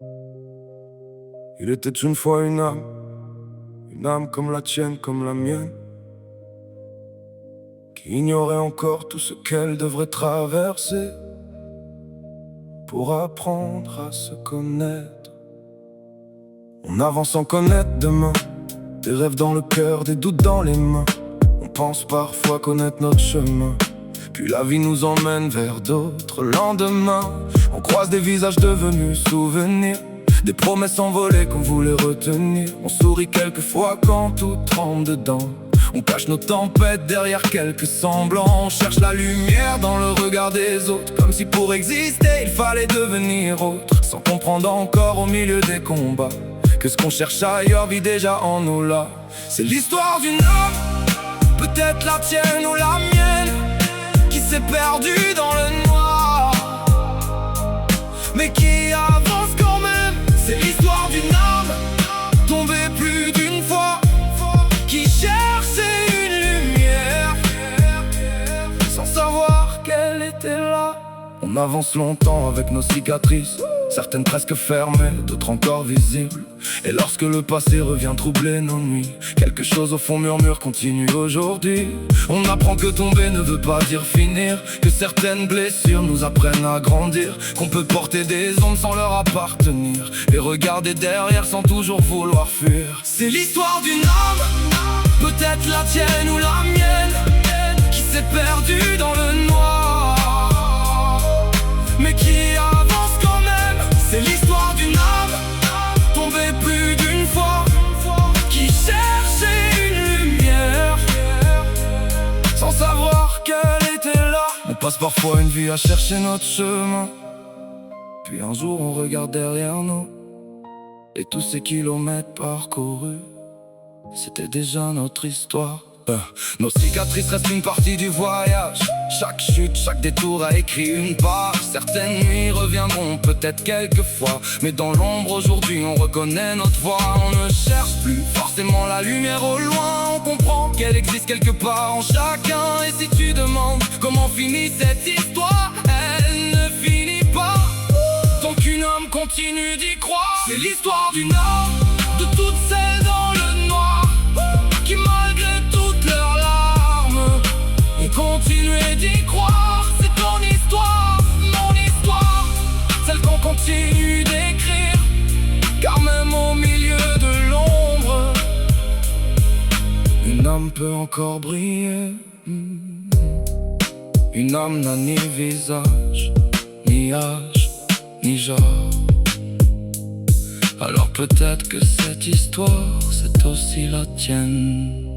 Il était une fois une âme comme la tienne, comme la mienne, qui ignorait encore tout ce qu'elle devrait traverser pour apprendre à se connaître. On avance sans connaître demain, des rêves dans le cœur, des doutes dans les mains. On pense parfois connaître notre chemin, puis la vie nous emmène vers d'autres lendemains. On croise des visages devenus souvenirs, des promesses envolées qu'on voulait retenir. On sourit quelquefois quand tout tremble dedans. On cache nos tempêtes derrière quelques semblants. On cherche la lumière dans le regard des autres, comme si pour exister il fallait devenir autre, sans comprendre encore au milieu des combats que ce qu'on cherche ailleurs vit déjà en nous là. C'est l'histoire d'une âme, peut-être la tienne ou la mienne, qui s'est perdue dans le noir, mais qui avance quand même. C'est l'histoire d'une âme tombée plus d'une fois, qui cherchait une lumière sans savoir qu'elle était là. On avance longtemps avec nos cicatrices, certaines presque fermées, d'autres encore visibles. Et lorsque le passé revient troubler nos nuits, quelque chose au fond murmure continue aujourd'hui. On apprend que tomber ne veut pas dire finir, que certaines blessures nous apprennent à grandir, qu'on peut porter des ombres sans leur appartenir, et regarder derrière sans toujours vouloir fuir. C'est l'histoire d'une âme, peut-être la tienne ou la mienne, qui s'est perdue dans le noir, mais qui avance quand même. C'est l'histoire d'une âme tombée plus d'une fois, qui cherchait une lumière sans savoir qu'elle était là. On passe parfois une vie à chercher notre chemin, puis un jour on regarde derrière nous, et tous ces kilomètres parcourus, c'était déjà notre histoire. Nos cicatrices restent une partie du voyage. Chaque chute, chaque détour a écrit une page. Certaines nuits reviendront peut-être quelquefois, mais dans l'ombre aujourd'hui on reconnaît notre voix. On ne cherche plus forcément la lumière au loin, on comprend qu'elle existe quelque part en chacun. Et si tu demandes comment finit cette histoire, elle ne finit pas tant qu'une âme continue d'y croire. C'est l'histoire d'une âme, de toutes celles dans le noir, qui malgré toutes leurs larmes ont continué d'y croire. C'est ton histoire, mon histoire, celle qu'on continue d'écrire, car même au milieu de l'ombre, une âme peut encore briller. Une âme n'a ni visage, ni âge, ni genre. Alors peut-être que cette histoire, c'est aussi la tienne.